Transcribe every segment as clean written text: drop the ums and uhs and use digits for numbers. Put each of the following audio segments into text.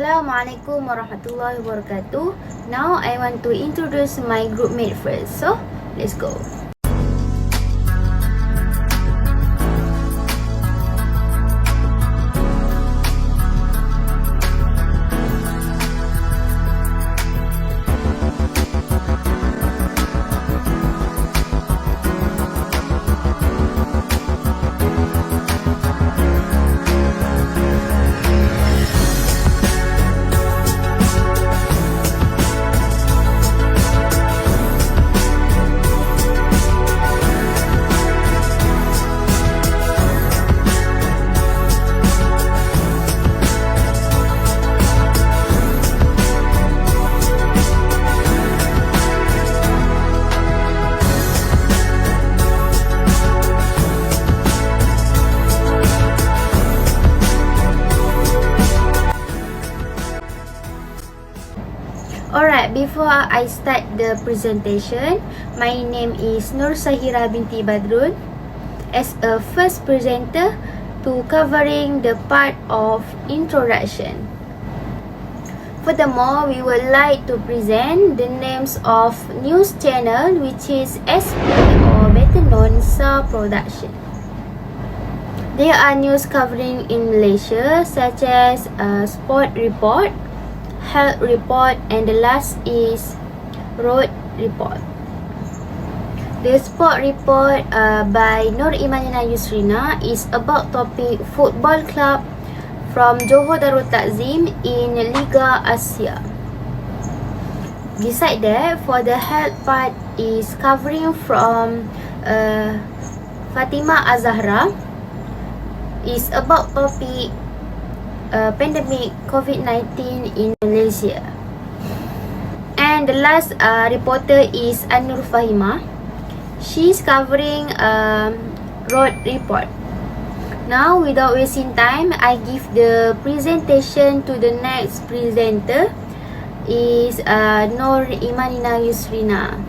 Assalamualaikum warahmatullahi wabarakatuh. Now I want to introduce my group mate first. So let's go. Alright, before I start the presentation, my name is Nur Sahira binti Badrun. As a first presenter to covering the part of introduction. Furthermore, we would like to present the names of news channel which is SP or better known SAR Production. There are news covering in Malaysia such as Sport Report, Health Report, and the last is Road Report. The Sport Report by Nur Imanina Yusrina is about topic football club from Johor Darul Takzim in Liga Asia. Beside that, for the health part is covering from Fatima Azahra, is about topic pandemic COVID-19 in Malaysia. And the last reporter is Anur Fahima. She's covering Road Report. Now, without wasting time, I give the presentation to the next presenter is Nur Imanina Yusrina.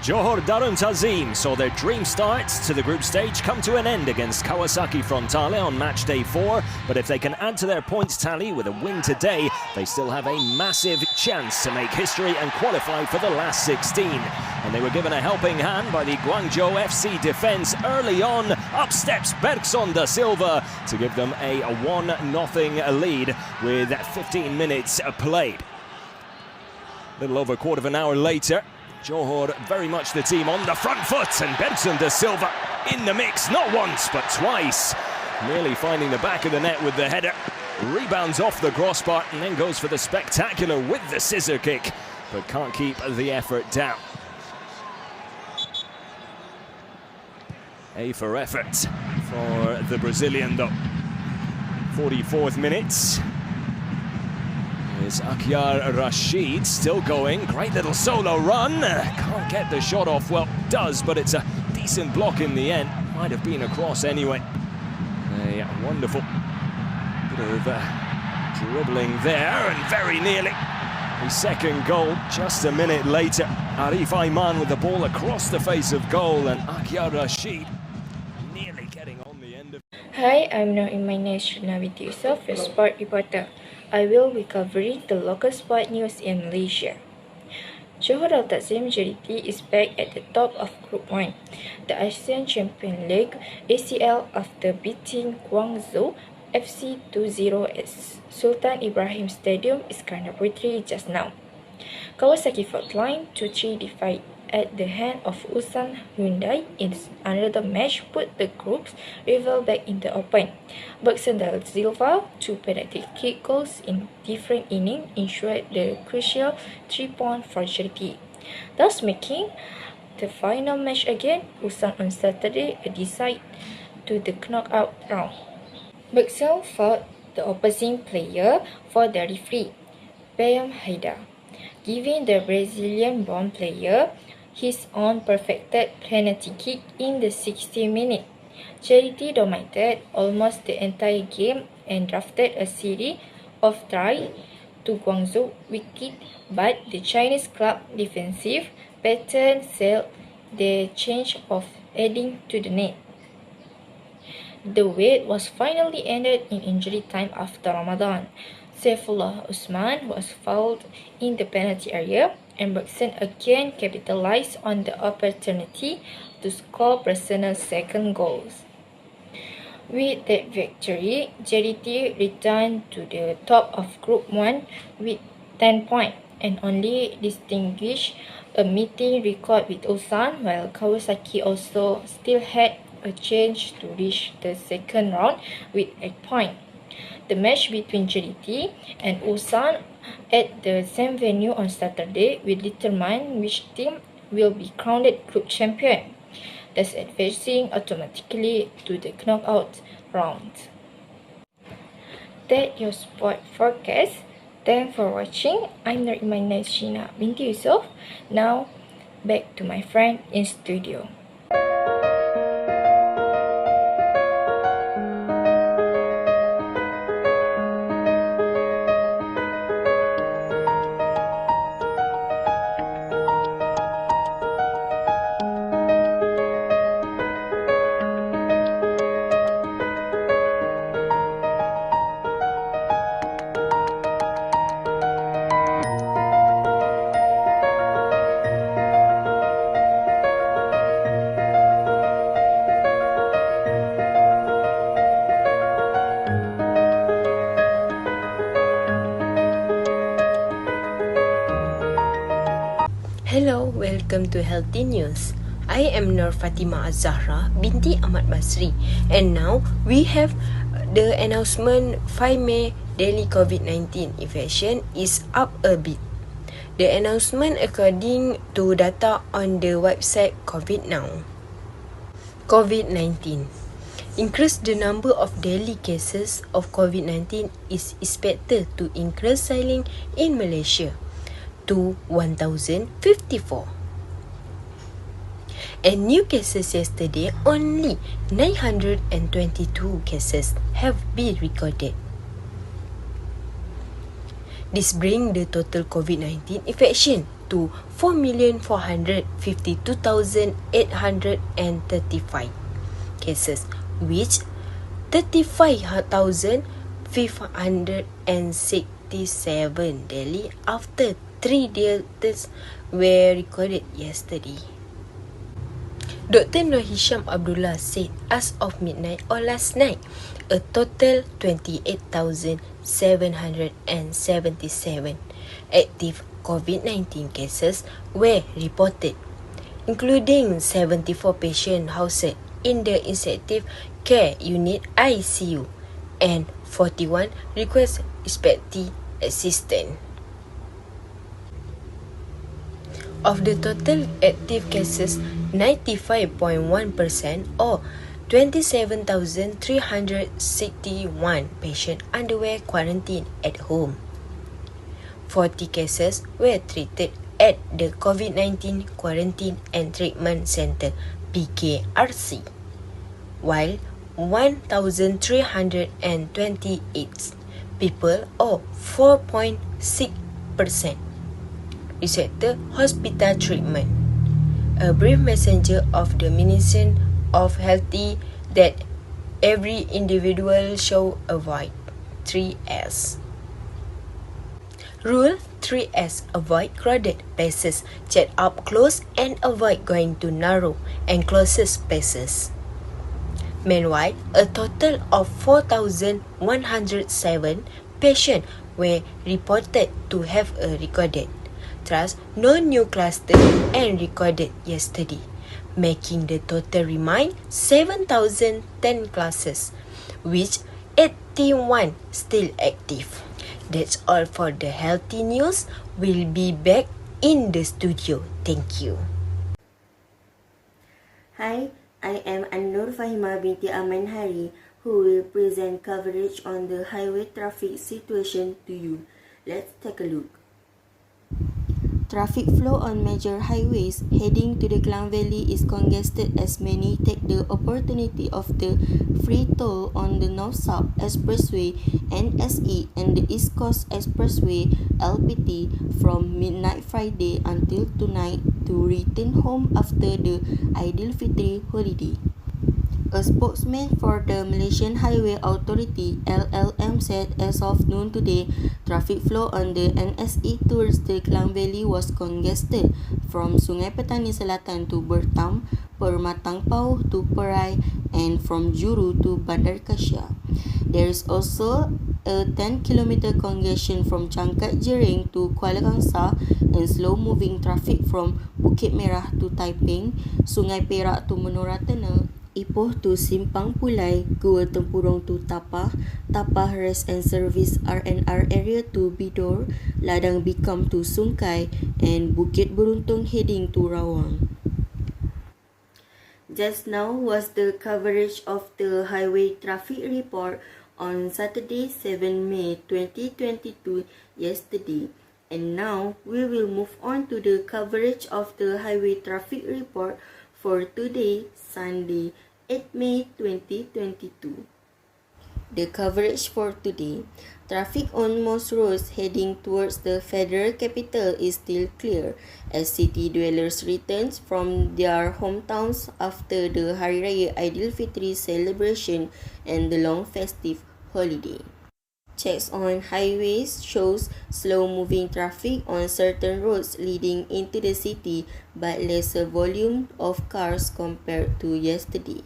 Johor Darul Takzim saw their dream start to the group stage come to an end against Kawasaki Frontale on match day 4. But if they can add to their points tally with a win today, they still have a massive chance to make history and qualify for the last 16. And they were given a helping hand by the Guangzhou FC defence early on. Up steps Bergson da Silva to give them a 1-0 lead with 15 minutes played. A little over a quarter of an hour later, Johor very much the team on the front foot, and Bergson da Silva in the mix, not once but twice. Nearly finding the back of the net with the header. Rebounds off the crossbar and then goes for the spectacular with the scissor kick, but can't keep the effort down. A for effort for the Brazilian though. 44th minute. Is Akhyar Rashid still going? Great little solo run. Can't get the shot off. Well, does, but it's a decent block in the end. Might have been a cross anyway. A wonderful bit of dribbling there, and very nearly the second goal just a minute later. Arif Aiman with the ball across the face of goal, and Akhyar Rashid nearly getting on the end of. Hi, I'm Nur Imanina Yusrina binti Yusof, your sport reporter. I will be covering the local sport news in Malaysia. Johor Darul Takzim JDT is back at the top of Group 1, the ASEAN Champions League ACL, after beating Guangzhou FC 2-0 at Sultan Ibrahim Stadium, Iskandar Puteri just now. Kawasaki Frontline 2-3 defeat at the hand of Ulsan Hyundai in another match put the group's rival back in the open. Bergson da Silva, 2 penalty kick goals in different innings ensured the crucial 3 points for JDT, thus making the final match against Ulsan on Saturday a decide to the knockout round. Bergson fought the opposing player for the referee, Bayam Haidar, giving the Brazilian-born player his own perfected penalty kick in the 60th minute. JDT dominated almost the entire game and drafted a series of tries to Guangzhou wicket, but the Chinese club defensive pattern failed the change of heading to the net. The wait was finally ended in injury time after Ramadan. Saifullah Usman was fouled in the penalty area, and Bergson again capitalized on the opportunity to score personal second goals. With that victory, JDT returned to the top of Group 1 with 10 points and only distinguished a meeting record with Ulsan, while Kawasaki also still had a chance to reach the second round with 8 points. The match between JDT and Ulsan at the same venue on Saturday will determine which team will be crowned group champion, thus advancing automatically to the knockout round. That's your sport forecast. Thanks for watching. I'm Nariman Shina binti Yusof. Now, back to my friend in studio. Hello, welcome to Healthy News. I am Nur Fatima Az-Zahra binti Ahmad Basri, and now we have the announcement 5 May daily COVID-19 infection is up a bit. The announcement according to data on the website COVID Now. COVID-19 increase the number of daily cases of COVID-19 is expected to increase sailing in Malaysia to 1,054. And new cases yesterday, only 922 cases have been recorded. This brings the total COVID-19 infection to 4,452,835 cases, which 35,567 daily after 3 deaths were recorded yesterday. Dr. Noor Hisham Abdullah said as of midnight or last night, a total 28,777 active COVID-19 cases were reported, including 74 patients housed in the intensive care unit ICU and 41 request expecting assistance. Of the total active cases, 95.1% or 27,361 patients underwent quarantine at home. 40 cases were treated at the COVID-19 Quarantine and Treatment Center PKRC, while 1,328 people or 4.6% received hospital treatment. A brief messenger of the Ministry of Health that every individual should avoid 3S. Rule 3S: avoid crowded places, chat up close and avoid going to narrow and closest places. Meanwhile, a total of 4,107 patients were reported to have a recorded. Thus, no new cluster and recorded yesterday, making the total remain 7,010 classes, which 81 still active. That's all for the healthy news. We'll be back in the studio. Thank you. Hi, I am An-Nur Fahima binti Aman Hari, who will present coverage on the highway traffic situation to you. Let's take a look. Traffic flow on major highways heading to the Klang Valley is congested as many take the opportunity of the free toll on the North-South Expressway NSE and the East Coast Expressway LPT from midnight Friday until tonight to return home after the Aidilfitri holiday. A spokesman for the Malaysian Highway Authority (LLM) said as of noon today, traffic flow on the NSE towards the Klang Valley was congested from Sungai Petani Selatan to Bertam, Permatang Pau to Perai, and from Juru to Bandar Kasia. There is also a 10-kilometer congestion from Changkat Jering to Kuala Kangsar and slow-moving traffic from Bukit Merah to Taiping, Sungai Perak to Menora Tunnel, Ipoh to Simpang Pulai, Gua Tempurung to Tapah, Tapah Rest and Service R&R area to Bidor, Ladang Bikam to Sungkai, and Bukit Beruntung heading to Rawang. Just now was the coverage of the highway traffic report on Saturday 7 May 2022 yesterday. And now we will move on to the coverage of the highway traffic report for today, Sunday, 8 May 2022. The coverage for today. Traffic on most roads heading towards the federal capital is still clear as city dwellers return from their hometowns after the Hari Raya Aidilfitri celebration and the long festive holiday. Checks on highways shows slow-moving traffic on certain roads leading into the city but lesser volume of cars compared to yesterday.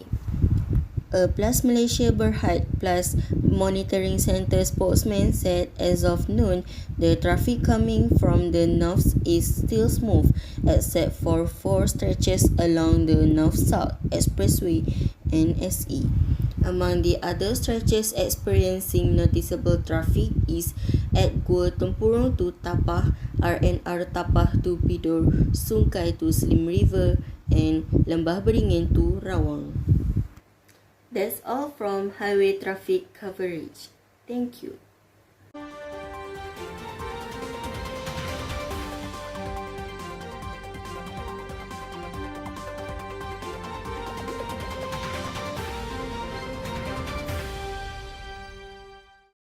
A Plus Malaysia Berhad Plus Monitoring Centre spokesman said as of noon, the traffic coming from the north is still smooth except for 4 stretches along the North-South Expressway and SE. Among the other stretches experiencing noticeable traffic is at Gua Tempurung to Tapah, R&R Tapah to Bidor, Sungkai to Slim River, and Lembah Beringin to Rawang. That's all from highway traffic coverage. Thank you.